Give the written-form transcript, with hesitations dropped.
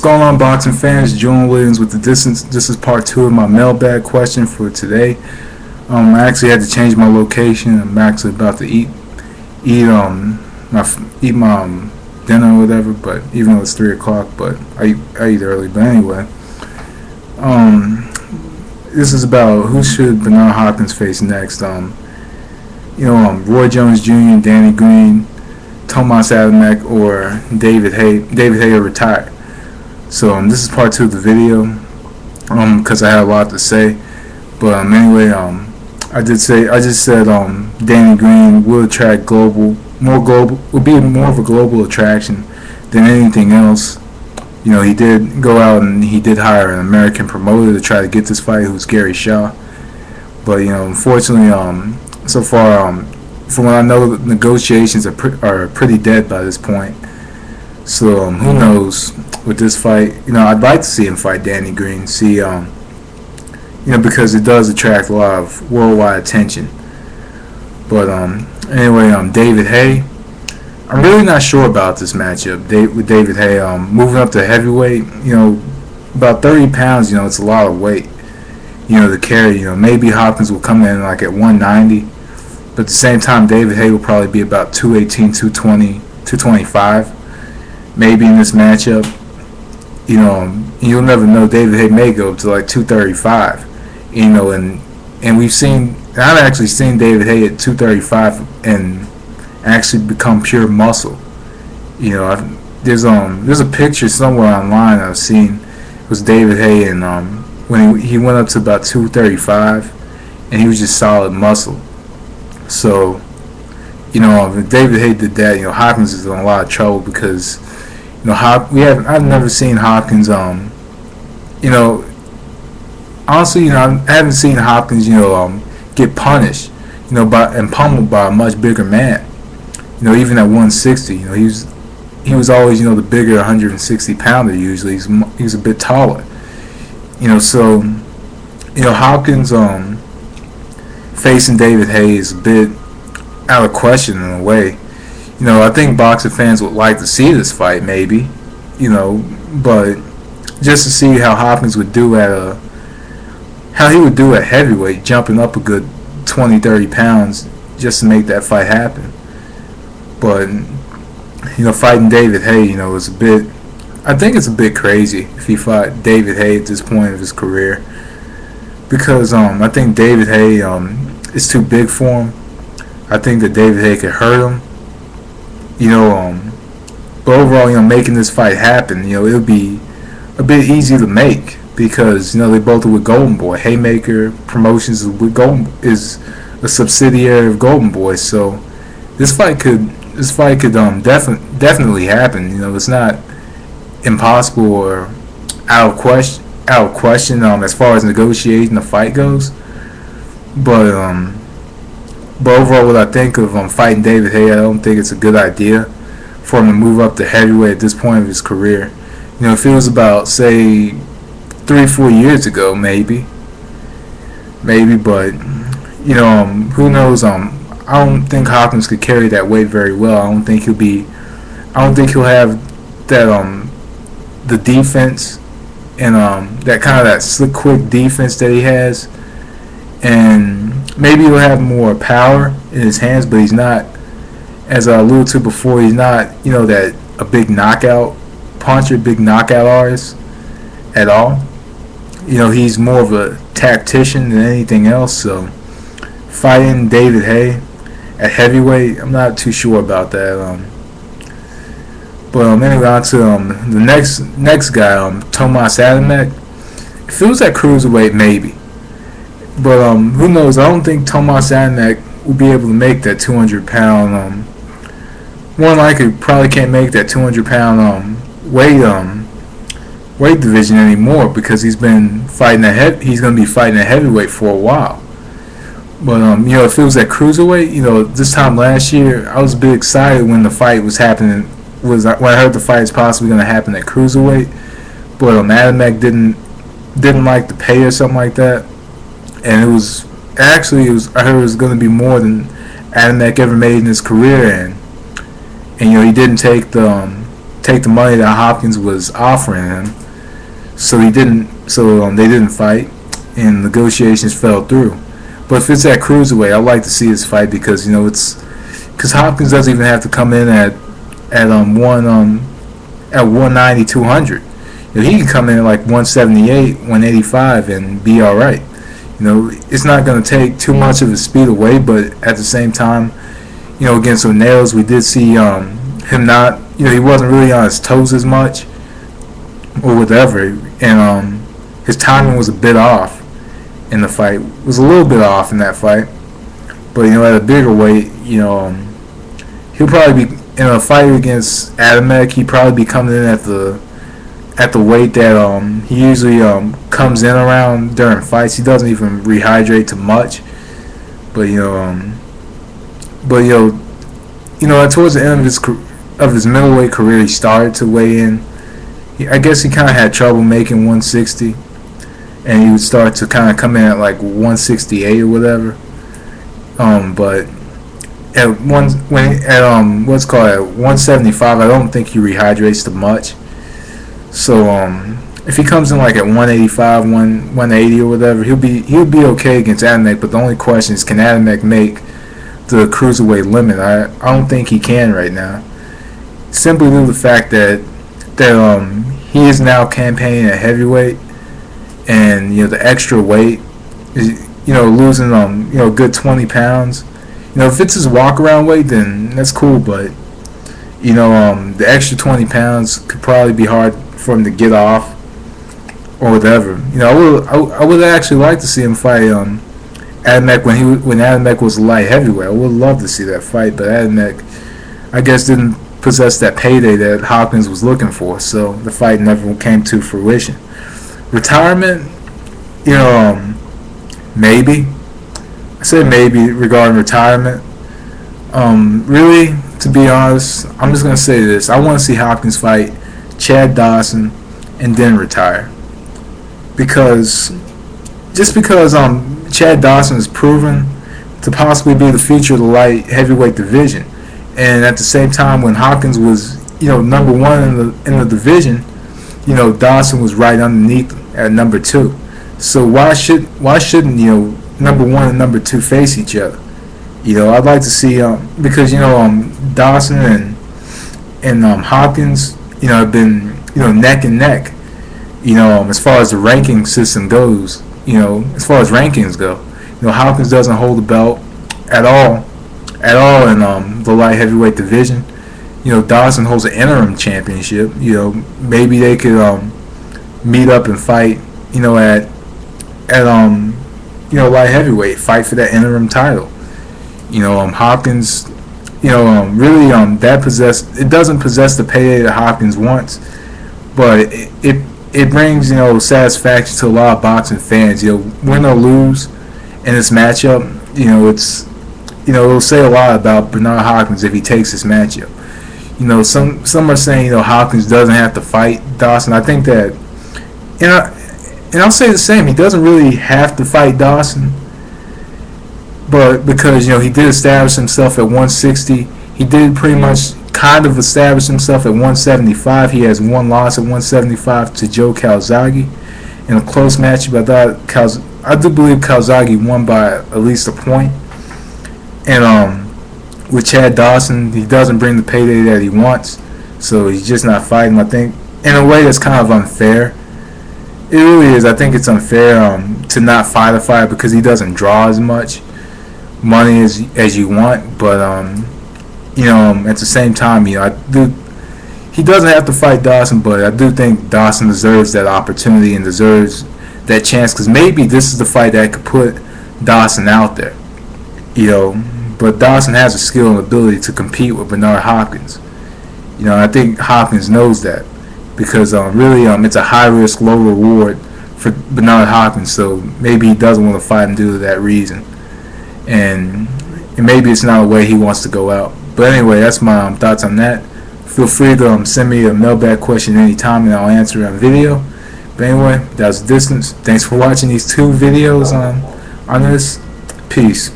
going on, boxing fans? Julian Williams with the distance. This is part 2 of my mailbag question for today. I actually had to change my location. I'm actually about to eat my dinner or whatever. But even though it's 3 o'clock, but I eat early. But anyway, this is about who should Bernard Hopkins face next. Roy Jones Jr., Danny Green, Tomas Adamek, or David Hay. David Hay retired. So this is part 2 of the video, because I had a lot to say. But anyway, I just said Danny Green will attract would be more of a global attraction than anything else. He did go out and he did hire an American promoter to try to get this fight, who's Gary Shaw. But unfortunately, so far, from what I know, the negotiations are pretty dead by this point. So who knows with this fight? I'd like to see him fight Danny Green. See, because it does attract a lot of worldwide attention. But anyway, David Hay. I'm really not sure about this matchup with David Hay. Moving up to heavyweight, about 30 pounds. It's a lot of weight. To carry. Maybe Hopkins will come in like at 190. But at the same time, David Hay will probably be about 218, 220, 225. Maybe in this matchup. You'll never know. David Hay may go up to like 235. And I've actually seen David Hay at 235 and actually become pure muscle. There's a picture somewhere online I've seen. It was David Hay, and when he went up to about 235, and he was just solid muscle. So, if David Hay did that, Hopkins is in a lot of trouble because, I've never seen Hopkins, honestly, I haven't seen Hopkins, get punished, and pummeled by a much bigger man. Even at 160, he was always, the bigger 160 pounder usually. He's a bit taller. So, Hopkins, facing David Hay is a bit out of question in a way. I think boxing fans would like to see this fight, maybe, but just to see how Hopkins would do at heavyweight, jumping up a good 20-30 pounds just to make that fight happen. But fighting David Hay, is a bit. I think it's a bit crazy if he fought David Hay at this point of his career, because I think David Hay is too big for him. I think that David Hay could hurt him. But overall, making this fight happen, it'll be a bit easy to make because they both are with Golden Boy. Haymaker Promotions is a subsidiary of Golden Boy, so this fight could definitely happen. It's not impossible or out of question as far as negotiating the fight goes. But overall, what I think of fighting David Hay, I don't think it's a good idea for him to move up to heavyweight at this point of his career. If it was about, say, 3-4 years ago, maybe, but who knows? I don't think Hopkins could carry that weight very well. I don't think he'll have that the defense and that kind of that slick, quick defense that he has, and maybe he'll have more power in his hands, but he's not, as I alluded to before, he's not that a big knockout puncher, big knockout artist at all. He's more of a tactician than anything else. So fighting David Hay at heavyweight, I'm not too sure about that. But anyway, on to the next guy, Tomas Adamek. If it was at cruiserweight, maybe. But who knows? I don't think Tomas Adamek will be able to make that 200-pound. More likely, probably can't make that 200-pound weight division anymore because he's been fighting he's going to be fighting at heavyweight for a while. But if it was at cruiserweight, this time last year, I was a bit excited when the fight was happening. When I heard the fight is possibly going to happen at cruiserweight, but Adamek didn't like the pay or something like that, and I heard it was going to be more than Adamek ever made in his career, and he didn't take the take the money that Hopkins was offering him. So he didn't. So they didn't fight, and negotiations fell through. But if it's at cruiserweight, I'd like to see this fight because it's because Hopkins doesn't even have to come in at 190, 200. He can come in at like 178, 185 and be all right. It's not going to take too much of his speed away, but at the same time, against O'Neill's, we did see him not, he wasn't really on his toes as much or whatever, and his timing was a bit off in the fight. It was a little bit off in that fight, but at a bigger weight, he'll probably be in a fight against Adamek. He'd probably be coming in at the weight that he usually comes in around during fights. He doesn't even rehydrate too much, but towards the end of his middleweight career, he started to weigh in. I guess he kind of had trouble making 160, and he would start to kind of come in at like 168 or whatever. But at at 175, I don't think he rehydrates too much. So if he comes in like at 185, 180 or whatever, he'll be okay against Adamek. But the only question is, can Adamek make the cruiserweight limit? I don't think he can right now, simply due to the fact that he is now campaigning at heavyweight, and the extra weight is losing a good 20 pounds. If it's his walk around weight, then that's cool, but the extra 20 pounds could probably be hard for him to get off or whatever. I would actually like to see him fight Adamek when Adamek was light heavyweight. I would love to see that fight, but Adamek, I guess, didn't possess that payday that Hopkins was looking for, so the fight never came to fruition. Retirement, maybe. I say maybe regarding retirement. Really, to be honest, I'm just gonna say this: I want to see Hopkins fight Chad Dawson and then retire, because Chad Dawson is proven to possibly be the future of the light heavyweight division, and at the same time, when Hopkins was number one in the division, Dawson was right underneath him at number 2. So why shouldn't number 1 and number 2 face each other? I'd like to see because Dawson and Hopkins have been neck and neck as far as the ranking system goes. As far as rankings go, Hopkins doesn't hold the belt at all in the light heavyweight division. Dawson holds an interim championship. Maybe they could meet up and fight at light heavyweight, fight for that interim title. Hopkins really it doesn't possess the payday that Hopkins wants, but it brings satisfaction to a lot of boxing fans. Win or lose in this matchup, it'll say a lot about Bernard Hopkins if he takes this matchup. Some are saying Hopkins doesn't have to fight Dawson. I think that and I'll say the same. He doesn't really have to fight Dawson, but because he did establish himself at 160, he did pretty much kind of establish himself at 175. He has one loss at 175 to Joe Calzaghe in a close matchup. I do believe Calzaghe won by at least a point. And with Chad Dawson, he doesn't bring the payday that he wants, so he's just not fighting. I think in a way that's kind of unfair. It really is. I think it's unfair to not fight a fight because he doesn't draw as much money as you want. But at the same time, he doesn't have to fight Dawson, but I do think Dawson deserves that opportunity and deserves that chance, because maybe this is the fight that could put Dawson out there. But Dawson has the skill and ability to compete with Bernard Hopkins. I think Hopkins knows that, because really it's a high risk, low reward for Bernard Hopkins. So maybe he doesn't want to fight him due to that reason, and maybe it's not a way he wants to go out. But anyway, that's my thoughts on that. Feel free to send me a mailbag question anytime, and I'll answer it on video. But anyway, that was Distance. Thanks for watching these 2 videos on this. Peace.